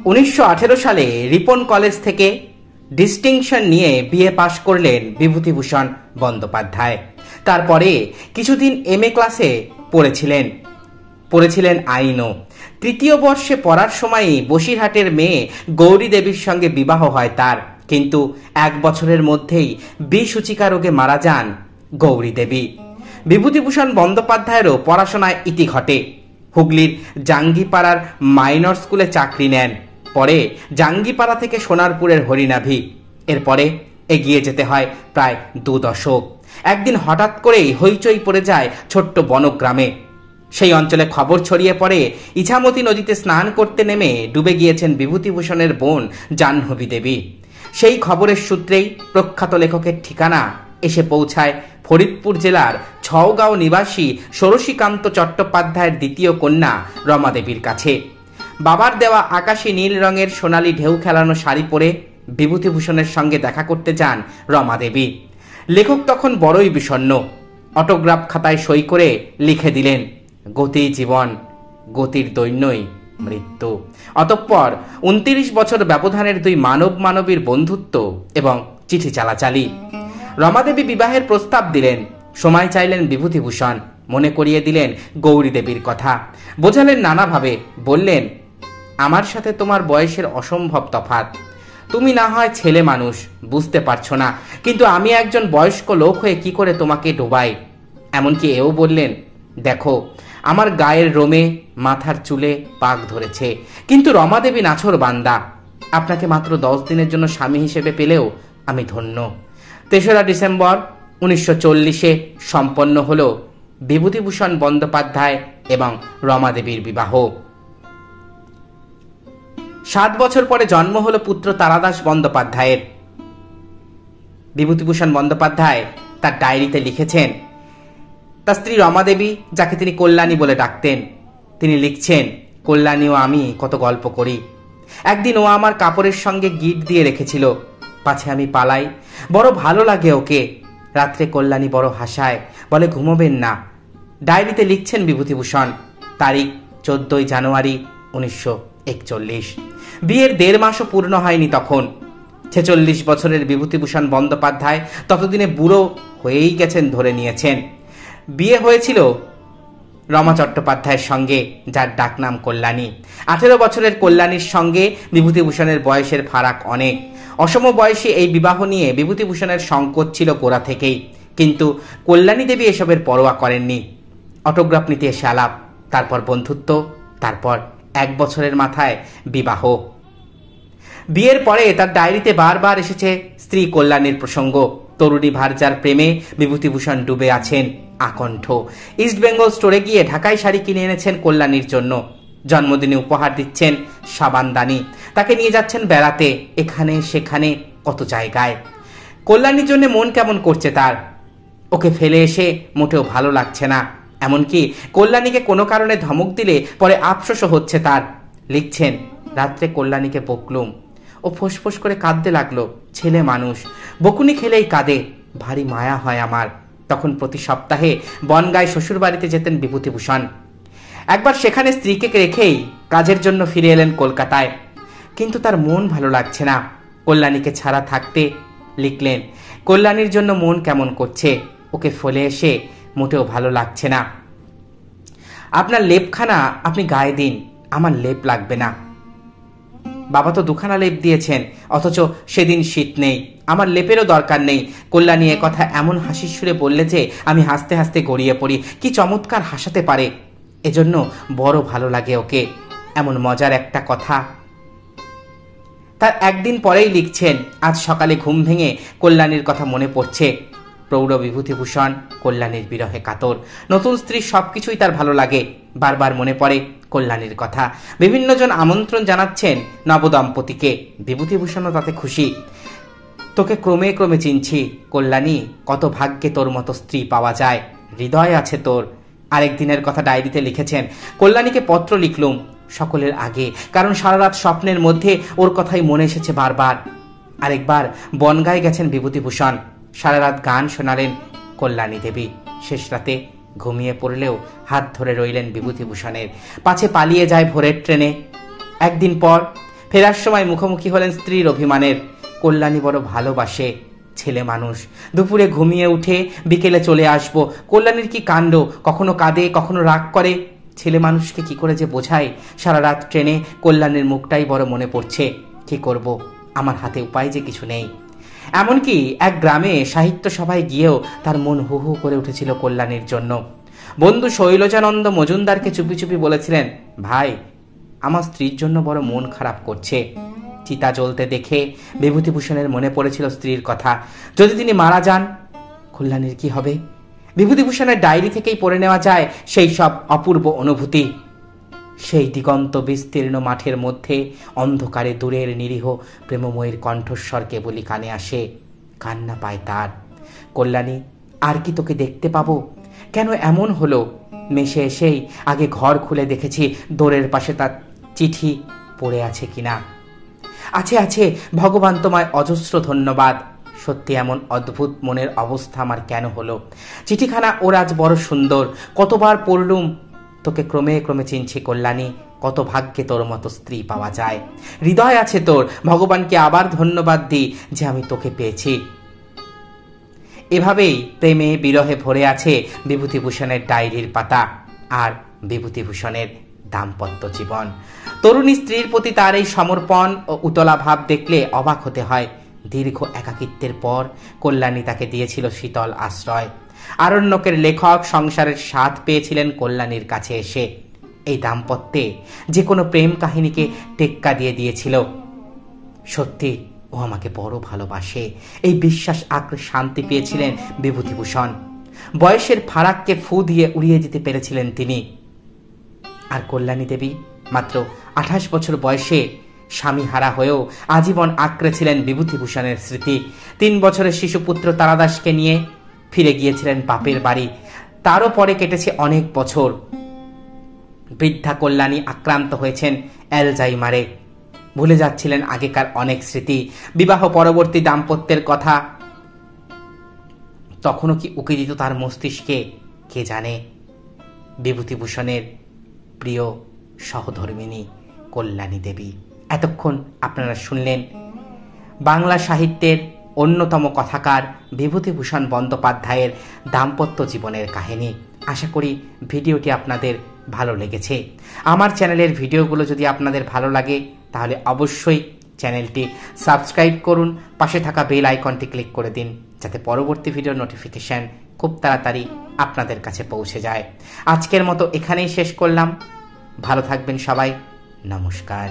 1918 সালে রিপন কলেজ থেকে ডিস্টিংশন নিয়ে বিএ পাশ করলেন বিভূতিভূষণ বন্দ্যোপাধ্যায়। তারপরে কিছুদিন এমএ ক্লাসে পড়েছিলেন আইনও। তৃতীয় বর্ষে পড়ার সময়ই বসিরহাটের মেয়ে গৌরী দেবীর সঙ্গে বিবাহ হয় তার। কিন্তু 1 বছরের মধ্যেই বিসূচিকা রোগে মারা যান গৌরী দেবী। বিভূতিভূষণ বন্দ্যোপাধ্যায়েরও পড়াশোনায় ইতি ঘটে। হুগলির জাঙ্গিপাড়ার মাইনর স্কুলে চাকরি নেন। পরে জাঙ্গিপাড়া থেকে সোনারপুরের হরিনাভি। এরপরে এগিয়ে যেতে হয় প্রায় 2 দশক। একদিন হঠাৎ করেই হইচই পড়ে যায় ছোট্ট বনগ্রামে। সেই অঞ্চলে খবর ছড়িয়ে পড়ে ইছামতি নদীতে স্নান করতে নেমে ডুবে গিয়েছেন বিভূতিভূষণের বোন জাহ্নবী দেবী। সেই খবরের সূত্রেই প্রখ্যাত লেখকের ঠিকানা এসে পৌঁছায় ফরিদপুর জেলার ছওগাঁও নিবাসী ষোড়শীকান্ত চট্টোপাধ্যায়ের দ্বিতীয় কন্যা রমা দেবীর কাছে। বাবার দেওয়া আকাশী নীল রঙের সোনালী ঢেউ খেলানো শাড়ি পরে বিভূতিভূষণের সঙ্গে দেখা করতে যান রমা দেবী। লেখক তখন বড়ই বিষণ্ণ। অটোগ্রাফ খাতায় সই করে লিখে দিলেন, গতি জীবন, গতির দৈন্যই মৃত্যু। অতঃপর 29 বছর ব্যবধানের 2 মানবীর বন্ধুত্ব এবং চিঠি চালাচালি। রমাদেবী বিবাহের প্রস্তাব দিলেন, সময় চাইলেন বিভূতিভূষণ, মনে করিয়ে দিলেন গৌরী দেবীর কথা, বোঝালেন নানাভাবে। বললেন, আমার সাথে তোমার বয়সের অসম্ভব তফাৎ। তুমি না হয় ছেলে মানুষ, বুঝতে পারছো না, কিন্তু আমি একজন বয়স্ক লোক হয়ে কি করে তোমাকে ডোবাই। এমনকি এও বললেন, দেখো আমার গায়ের রোমে মাথার চুলে পাক ধরেছে, কিন্তু রমাদেবী নাছোড় বান্দা। আপনাকে মাত্র 10 দিনের জন্য স্বামী হিসেবে পেলেও আমি ধন্য। 3রা ডিসেম্বর 1940 সম্পন্ন হল বিভূতিভূষণ বন্দ্যোপাধ্যায় এবং রমাদেবীর বিবাহ। 7 বছর পরে জন্ম হল পুত্র তারাদাস বন্দ্যোপাধ্যায়ের। বিভূতিভূষণ বন্দ্যোপাধ্যায় তার ডায়েরিতে লিখেছেন, তার স্ত্রী রমাদেবী, যাকে তিনি কল্যাণী বলে ডাকতেন, তিনি লিখছেন, কল্যাণী ও আমি কত গল্প করি। একদিন ও আমার কাপড়ের সঙ্গে গিট দিয়ে রেখেছিল, পাছে আমি পালাই। বড় ভালো লাগে ওকে। রাত্রে কল্যাণী বড় হাসায়, বলে ঘুমোবেন না। ডায়েরিতে লিখছেন বিভূতিভূষণ, তারিখ 14 জানুয়ারি 1941। বিয়ের 1.5 মাসও পূর্ণ হয়নি তখন। 46 বছরের বিভূতিভূষণ বন্দ্যোপাধ্যায় ততদিনে বুড়ো হয়েই গেছেন ধরে নিয়েছেন। বিয়ে হয়েছিল রমা চট্টোপাধ্যায়ের সঙ্গে, যার ডাকনাম কল্যাণী। 18 বছরের কল্যাণীর সঙ্গে বিভূতিভূষণের বয়সের ফারাক অনেক। অসম বয়সী এই বিবাহ নিয়ে বিভূতিভূষণের সংকোচ ছিল গোড়া থেকেই, কিন্তু কল্যাণী দেবী এসবের পরোয়া করেননি। অটোগ্রাফ নিতে এসে আলাপ, তারপর বন্ধুত্ব, তারপর 1 বছরের মাথায় বিবাহ। বিয়ের পরে তার ডায়েরিতে বারবার এসেছে স্ত্রী কল্যাণীর প্রসঙ্গ। তরুণী ভারজার প্রেমে বিভূতিভূষণ ডুবে আছেন আকণ্ঠ। ইস্ট বেঙ্গল স্টোরে গিয়ে ঢাকাই শাড়ি কিনে এনেছেন কল্যাণীর জন্য। জন্মদিনে উপহার দিচ্ছেন সাবানদানি। তাকে নিয়ে যাচ্ছেন বেড়াতে, এখানে সেখানে, কত জায়গায়। কল্যাণীর জন্য মন কেমন করছে তার। ওকে ফেলে এসে মোটেও ভালো লাগছে না। এমনকি কল্যাণীকে কোনো কারণে ধমক দিলে পরে আফসোসও হচ্ছে তার। লিখছেন, রাত্রে কল্যাণীকে বকলুম, ও ফোঁস করে কাঁদতে লাগলো। ছেলে মানুষ, বকুনি খেলেই কাঁদে, ভারী মায়া হয় আমার। তখন প্রতি সপ্তাহে বনগাঁয় শ্বশুর বাড়িতে যেতেন বিভূতিভূষণ। একবার সেখানে স্ত্রীকে রেখেই কাজের জন্য ফিরে এলেন কলকাতায়। কিন্তু তার মন ভালো লাগছে না কল্যাণীকে ছাড়া থাকতে। লিখলেন, কল্যাণীর জন্য মন কেমন করছে, ওকে ফেলে এসে মোটেও ভালো লাগছে না। আপনার লেপখানা আপনি গায়ে দিন, আমার লেপ লাগবে না। বাবা তো 2খানা লেপ দিয়েছেন, অথচ সেদিন শীত নেই, আমার লেপেরও দরকার নেই। কল্যাণী কথা এমন হাসির সুরে বললে যে আমি হাসতে হাসতে গড়িয়ে পড়ি। কি চমৎকার হাসাতে পারে, এজন্য বড় ভালো লাগে ওকে। এমন মজার একটা কথা। তার একদিন পরেই লিখছেন, আজ সকালে ঘুম ভেঙে কল্যাণীর কথা মনে পড়ছে। প্রৌঢ় বিভূতিভূষণ কল্যাণীর বিরহে কাতর। নতুন স্ত্রীর সবকিছুই তার ভালো লাগে। বারবার মনে পড়ে কল্যাণীর কথা। বিভিন্ন জন আমন্ত্রণ জানাচ্ছেন নবদম্পতিকে। বিভূতিভূষণও তাতে খুশি। তোকে ক্রমে ক্রমে চিনছি কল্যাণী, কত ভাগ্যে তোর মতো স্ত্রী পাওয়া যায়, হৃদয় আছে তোর। আরেকদিনের কথা ডায়েরিতে লিখেছেন, কল্যাণীকে পত্র লিখলুম সকলের আগে, কারণ সারা রাত স্বপ্নের মধ্যে ওর কথাই মনে এসেছে বারবার। আরেকবার বনগাঁয় গেছেন বিভূতিভূষণ, সারা রাত গান শোনালেন কল্যাণী দেবী। শেষ রাতে ঘুমিয়ে পড়লেও হাত ধরে রইলেন বিভূতিভূষণের, পাছে পালিয়ে যায় ভোরের ট্রেনে। একদিন পর ফেরার সময় মুখোমুখি হলেন স্ত্রীর অভিমানের। কল্যাণী বড় ভালোবাসে, ছেলে মানুষ, দুপুরে ঘুমিয়ে উঠে বিকেলে চলে আসবো। কল্যাণীর কি কাণ্ড, কখনো কাঁদে কখনো রাগ করে। ছেলে মানুষকে কি করে যে বোঝায়। সারা রাত ট্রেনে কল্যাণীর মুখটাই বড় মনে পড়ছে। কি করব, আমার হাতে উপায় যে কিছু নেই। এমনকি এক গ্রামে সাহিত্য সভায় গিয়েও তার মন হু হু করে উঠেছিল কল্যাণীর জন্য। বন্ধু শৈলজানন্দ মজুমদারকে চুপি চুপি বলেছিলেন, ভাই আমার স্ত্রীর জন্য বড় মন খারাপ করছে। চিতা জ্বলতে দেখে বিভূতিভূষণের মনে পড়েছিল স্ত্রীর কথা। যদি তিনি মারা যান, কল্যাণীর কি হবে? বিভূতিভূষণের ডায়েরি থেকেই পড়ে নেওয়া যায় সেই সব অপূর্ব অনুভূতি। সেই দিগন্ত বিস্তীর্ণ মাঠের মধ্যে অন্ধকারে দূরের নিরীহ প্রেমময়ীর কণ্ঠস্বর কেবলই কানে আসে। কান্না পায় তার। কল্যাণী, আর কি তোকে দেখতে পাবো? কেন এমন হলো? মেশে এসেই আগে ঘর খুলে দেখেছি দোরের পাশে তার চিঠি পড়ে আছে কিনা। আছে আছে, ভগবান তোমায় অজস্র ধন্যবাদ। সত্যি এমন অদ্ভুত মনের অবস্থা আমার কেন হলো? চিঠিখানা ওর আজ বড় সুন্দর। কতবার পড়লুম। তোকে ক্রমে ক্রমে চিনছি কল্যাণী। কত ভাগ্যে তোর মতো স্ত্রী পাওয়া যায়। হৃদয় আছে তোর। ভগবানকে আবার ধন্যবাদ দিই যে আমি তোকে পেয়েছি। এভাবেই প্রেমে বিরহে ভরে আছে বিভূতিভূষণের ডায়েরির পাতা আর বিভূতিভূষণের দাম্পত্য জীবন। তরুণী স্ত্রীর প্রতি তার এই সমর্পণ ও উতলা ভাব দেখলে অবাক হতে হয়। দীর্ঘ একাকিত্বের পর কল্যাণী তাকে দিয়েছিল শীতল আশ্রয়। আরণ্যকের লেখক সংসারের স্বাদ পেয়েছিলেন কল্যাণীর কাছে এসে। এই দাম্পত্যে যে কোনো প্রেম কাহিনীকে টেক্কা দিয়ে দিয়েছিল। সত্যি ও আমাকে বড় ভালোবাসে, এই বিশ্বাস আঁকড়ে শান্তি পেয়েছিলেন বিভূতিভূষণ। বয়সের ফারাককে ফু দিয়ে উড়িয়ে দিতে পেরেছিলেন তিনি। আর কল্যাণী দেবী মাত্র 28 বছর বয়সে স্বামী হারা হয়েও আজীবন আঁকড়েছিলেন বিভূতিভূষণের স্মৃতি। 3 বছরের শিশুপুত্র তারাদাসকে নিয়ে ফিরে গিয়েছিলেন বাপের বাড়ি। তারও পরে কেটেছে অনেক বছর। বৃদ্ধা কল্যাণী আক্রান্ত হয়েছেন অ্যালজাইমারে। ভুলে যাচ্ছিলেন আগেকার অনেক স্মৃতি, বিবাহ পরবর্তী দাম্পত্যের কথা। তখনও কি উকি দিত তার মস্তিষ্কে কে জানে। বিভূতিভূষণের প্রিয় সহধর্মিণী কল্যাণী দেবী। এতক্ষণ আপনারা শুনলেন বাংলা সাহিত্যের অন্যতম কথাকার বিভূতিভূষণ বন্দ্যোপাধ্যায়ের দাম্পত্য জীবনের কাহিনী। আশা করি ভিডিওটি আপনাদের ভালো লেগেছে। আমার চ্যানেলের ভিডিওগুলো যদি আপনাদের ভালো লাগে তাহলে অবশ্যই চ্যানেলটি সাবস্ক্রাইব করুন, পাশে থাকা বেল আইকনটি ক্লিক করে দিন যাতে পরবর্তী ভিডিওর নোটিফিকেশন খুব তাড়াতাড়ি আপনাদের কাছে পৌঁছে যায়। আজকের মতো এখানেই শেষ করলাম। ভালো থাকবেন সবাই। নমস্কার।